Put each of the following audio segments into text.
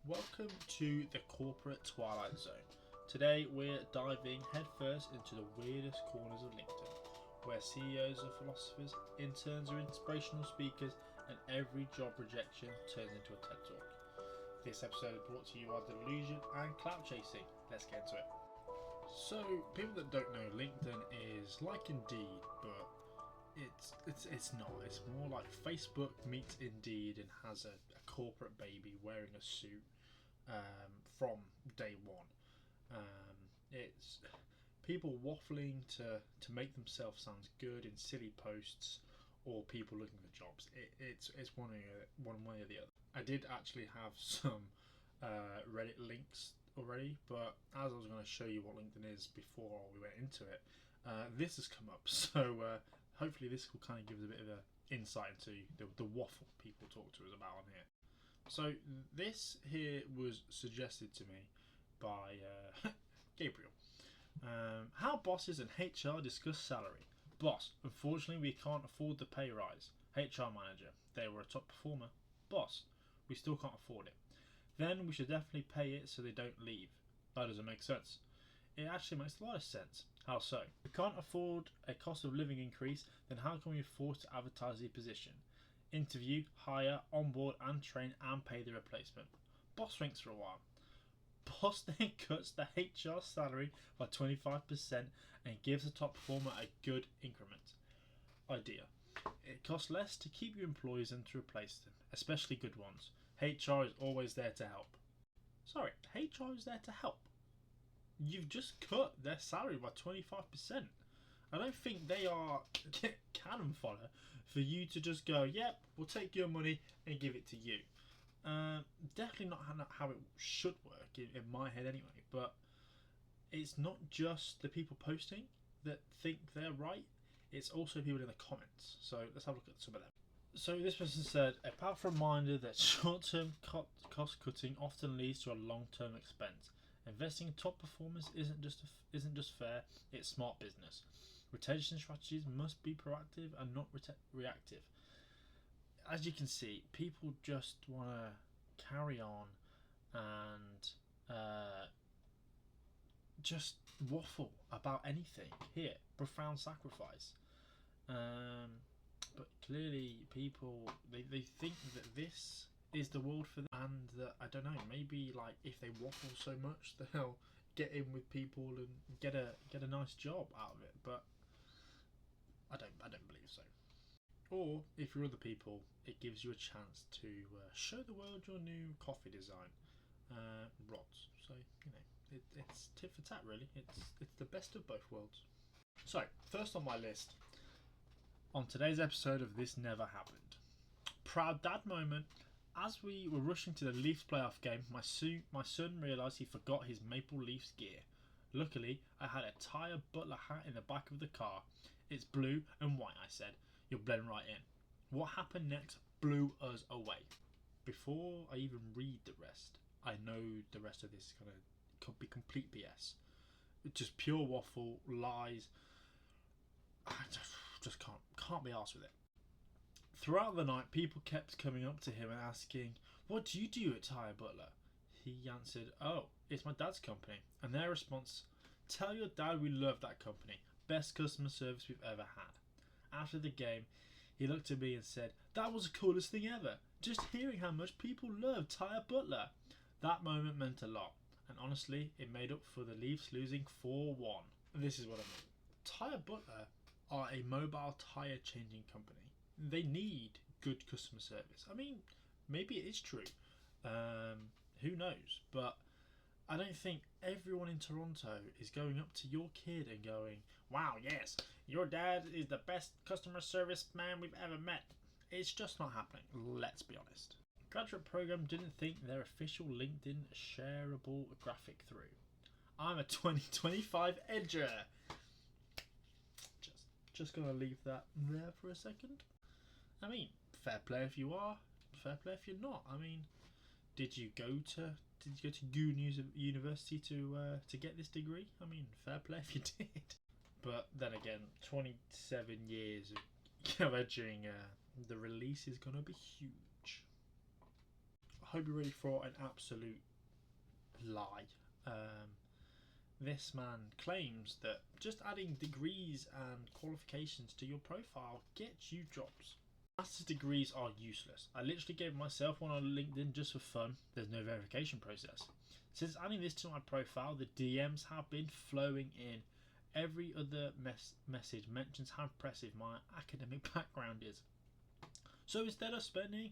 Welcome to the corporate twilight zone. Today we're diving headfirst into the weirdest corners of LinkedIn, where CEOs are philosophers, interns are inspirational speakers, and every job rejection turns into a TED Talk. This episode is brought to you by delusion and clout chasing. Let's get into it. So, people that don't know, LinkedIn is like Indeed, but it's not. It's more like Facebook meets Indeed and has a corporate baby wearing a suit from day one. It's people waffling to make themselves sound good in silly posts, or people looking for jobs. It's one way or the other. I did actually have some Reddit links already, but as I was going to show you what LinkedIn is before we went into it, this has come up. So hopefully this will kind of give us a bit of an insight into the waffle people talk to us about on here. So this here was suggested to me by Gabriel. How bosses and HR discuss salary. Boss, unfortunately we can't afford the pay rise. HR manager, they were a top performer. Boss, we still can't afford it. Then we should definitely pay it so they don't leave. That doesn't make sense. It actually makes a lot of sense. How so? We can't afford a cost of living increase, then how can we afford to advertise the position? Interview, hire, onboard and train and pay the replacement. Boss thinks for a while. Boss then cuts the HR salary by 25% and gives the top performer a good increment. Idea. It costs less to keep your employees than to replace them, especially good ones. HR is always there to help. Sorry, HR is there to help. You've just cut their salary by 25%. I don't think they are cannon fodder for you to just go, yep, we'll take your money and give it to you. Definitely not how it should work in my head anyway, but it's not just the people posting that think they're right, it's also people in the comments. So let's have a look at some of them. So this person said, a powerful reminder that short-term cost cutting often leads to a long-term expense. Investing in top performers isn't just fair, it's smart business. Retention strategies must be proactive and not reactive. As you can see, people just want to carry on and just waffle about anything. Here, profound sacrifice. But clearly people, they think that this is the world for them, and that, I don't know, maybe like if they waffle so much they'll get in with people and get a nice job out of it, but I don't believe so. Or if you're other people, it gives you a chance to show the world your new coffee design. Rods. So it's tit for tat really. It's the best of both worlds. So first on my list, on today's episode of This Never Happened. Proud dad moment. As we were rushing to the Leafs playoff game, my son realised he forgot his Maple Leafs gear. Luckily, I had a Tyre Butler hat in the back of the car. It's blue and white, I said. You'll blend right in. What happened next blew us away. Before I even read the rest, I know the rest of this could be complete BS. It's just pure waffle, lies. I just can't be arsed with it. Throughout the night, people kept coming up to him and asking, what do you do at Tyre Butler? He answered, oh, it's my dad's company. And their response, tell your dad we love that company. Best customer service we've ever had. After the game, he looked at me and said, that was the coolest thing ever. Just hearing how much people love Tyre Butler. That moment meant a lot. And honestly, it made up for the Leafs losing 4-1. This is what I mean. Tyre Butler are a mobile tyre changing company. They need good customer service. I mean, maybe it is true. Who knows? But I don't think everyone in Toronto is going up to your kid and going, wow, yes, your dad is the best customer service man we've ever met. It's just not happening, let's be honest. Graduate program didn't think their official LinkedIn shareable graphic through. I'm a 2025 edger. Just gonna leave that there for a second. I mean, fair play if you are, fair play if you're not. I mean, did you go to Goon University to get this degree? I mean, fair play if you did. But then again, 27 years of edging, the release is gonna be huge. hope you're ready for an absolute lie. This man claims that just adding degrees and qualifications to your profile gets you jobs. Master's degrees are useless. I literally gave myself one on LinkedIn just for fun. There's no verification process. Since adding this to my profile, the DMs have been flowing in. Every other message mentions how impressive my academic background is. So instead of spending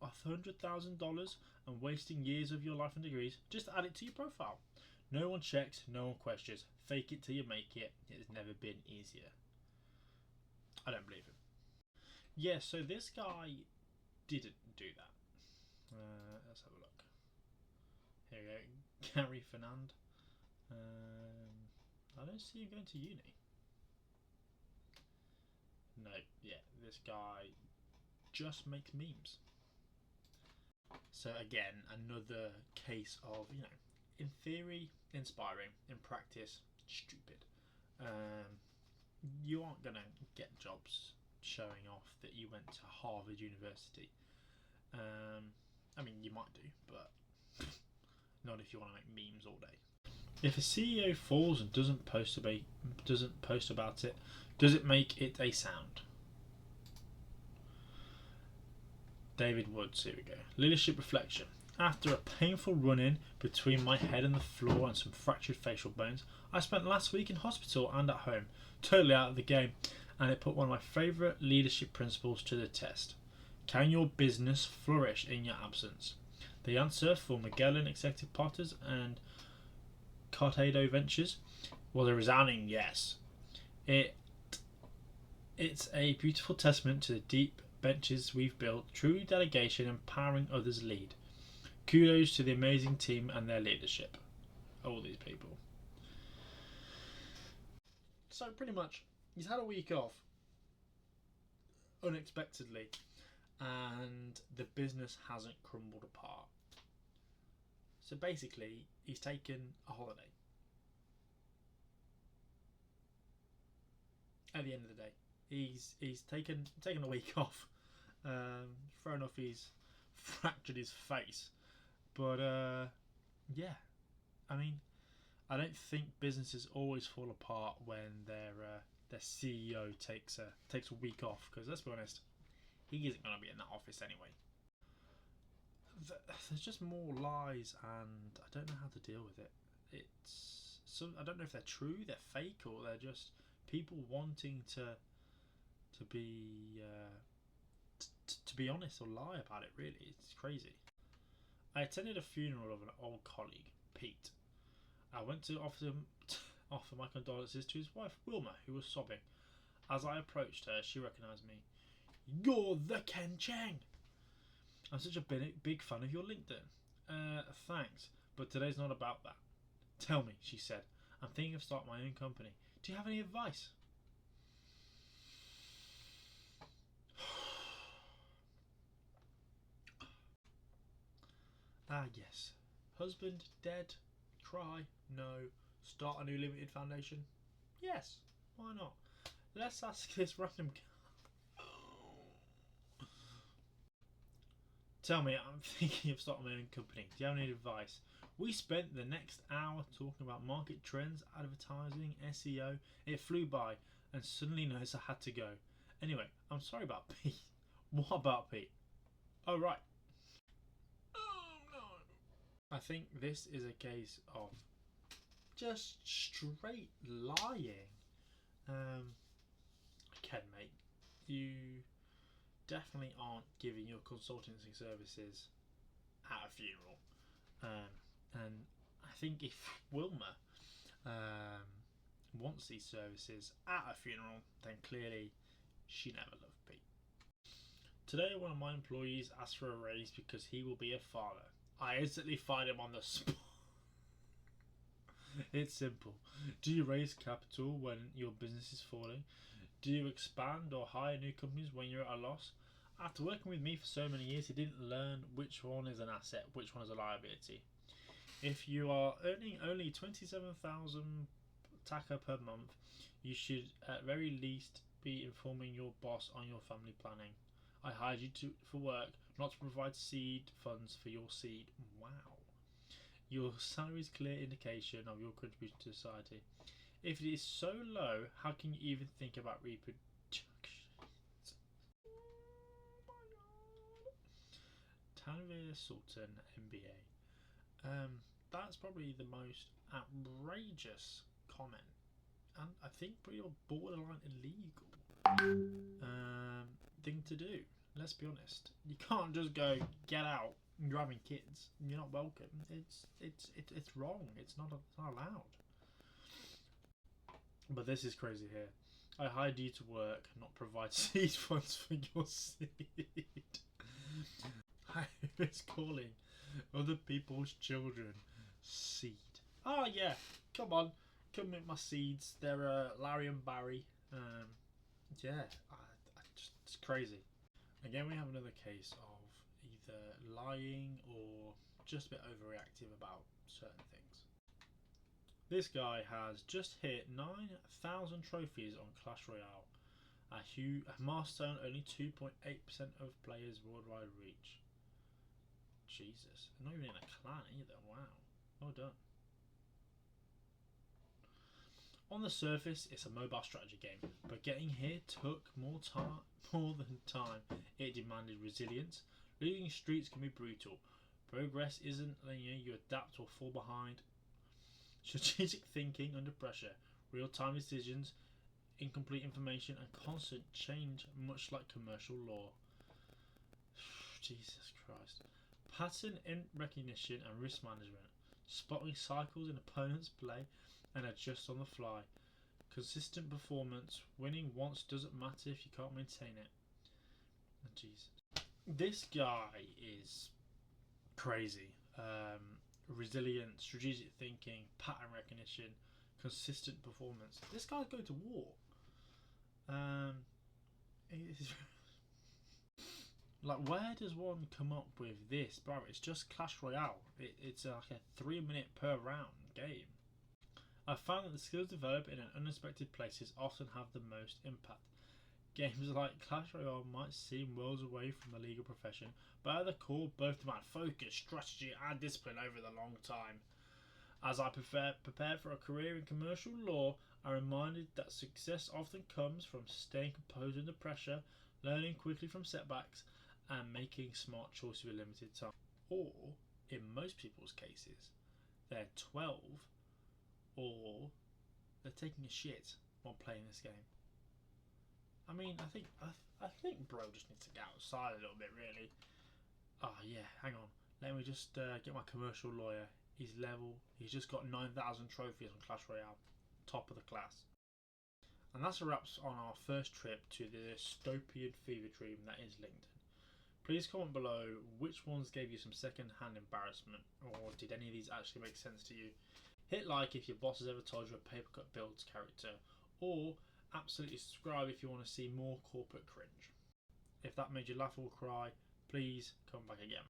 $100,000 and wasting years of your life on degrees, just add it to your profile. No one checks, no one questions. Fake it till you make it. It has never been easier. I don't believe him. Yeah, so this guy didn't do that. Let's have a look. Here we go. Gary Fernand. I don't see him going to uni. No, yeah, this guy just makes memes. So again, another case of, in theory, inspiring, in practice, stupid. You aren't going to get jobs showing off that you went to Harvard University. I mean, you might do, but not if you want to make memes all day. If a CEO falls and doesn't post about it, does it make it a sound? David Woods, here we go. Leadership reflection. After a painful run-in between my head and the floor and some fractured facial bones, I spent last week in hospital and at home, totally out of the game, and it put one of my favourite leadership principles to the test. Can your business flourish in your absence? The answer for Magellan Executive Partners and Cartado Ventures was a resounding yes. It's a beautiful testament to the deep benches we've built, true delegation, empowering others lead. Kudos to the amazing team and their leadership. All these people. So pretty much, he's had a week off, unexpectedly, and the business hasn't crumbled apart. So basically, he's taken a holiday. At the end of the day, he's taken a week off. Fair enough, he's fractured his face, but yeah, I mean, I don't think businesses always fall apart when their CEO takes a week off, because let's be honest, he isn't going to be in that office anyway. There's just more lies, and I don't know how to deal with it. I don't know if they're true, they're fake, or they're just people wanting to be honest or lie about it. Really, it's crazy. I attended a funeral of an old colleague, Pete. I went to offer my condolences to his wife, Wilma, who was sobbing. As I approached her, she recognised me. You're the Ken Cheng! I'm such a big fan of your LinkedIn. Thanks, but today's not about that. Tell me, she said. I'm thinking of starting my own company. Do you have any advice? Ah, yes. Husband dead? Cry? No. Start a new limited foundation? Yes. Why not? Let's ask this random guy. Tell me, I'm thinking of starting my own company. Do you have any advice? We spent the next hour talking about market trends, advertising, SEO. It flew by, and suddenly noticed I had to go. Anyway, I'm sorry about Pete. What about Pete? Oh, right. Oh, no. I think this is a case of just straight lying. Ken, mate, you definitely aren't giving your consultancy services at a funeral. And I think if Wilma wants these services at a funeral, then clearly she never loved Pete. Today, one of my employees asked for a raise because he will be a father. I instantly fired him on the spot. It's simple. Do you raise capital when your business is falling? Do you expand or hire new companies when you're at a loss? After working with me for so many years, he didn't learn which one is an asset, which one is a liability. If you are earning only 27,000 taka per month, you should at very least be informing your boss on your family planning. I hired you for work, not to provide seed funds for your seed. Wow. Your salary is clear indication of your contribution to society. If it is so low, how can you even think about reproduction? Tanvir Sultan, MBA. That's probably the most outrageous comment, and I think pretty borderline illegal thing to do. Let's be honest. You can't just go get out. You're having kids. You're not welcome. It's wrong. It's not allowed. But this is crazy here. I hired you to work, not provide seed funds for your seed. It's calling other people's children seed. Oh yeah, come on, come with my seeds. They're Larry and Barry. Yeah, it's crazy. Again, we have another case of either lying or just a bit overreactive about certain things. This guy has just hit 9,000 trophies on Clash Royale, a milestone only 2.8% of players worldwide reach. Jesus, not even in a clan either. Wow, well done. On the surface, it's a mobile strategy game, but getting here took more than time. It demanded resilience. Losing streaks can be brutal. Progress isn't linear. You adapt or fall behind. Strategic thinking under pressure, real-time decisions, incomplete information, and constant change, much like commercial law. Jesus Christ. Pattern recognition and risk management, spotting cycles in opponents' play and adjust on the fly. Consistent performance, winning once doesn't matter if you can't maintain it. Jesus. This guy is crazy. Resilient, strategic thinking, pattern recognition, consistent performance. This guy's going to war. Like, where does one come up with this, bro? It's just Clash Royale. It's like a 3-minute per round game. I found that the skills developed in unexpected places often have the most impact. Games like Clash Royale might seem worlds away from the legal profession, but at the core both demand focus, strategy and discipline over the long time. As I prepare for a career in commercial law, I'm reminded that success often comes from staying composed under pressure, learning quickly from setbacks, and making smart choices with limited time. Or, in most people's cases, they're 12 or they're taking a shit while playing this game. I mean, I think bro just needs to get outside a little bit, really. Oh yeah, hang on. Let me just get my commercial lawyer. He's level. He's just got 9,000 trophies on Clash Royale, top of the class. And that's a wraps on our first trip to the dystopian fever dream that is LinkedIn. Please comment below which ones gave you some second-hand embarrassment, or did any of these actually make sense to you? Hit like if your boss has ever told you a paper cut builds character, or absolutely subscribe if you want to see more corporate cringe. If that made you laugh or cry, please come back again.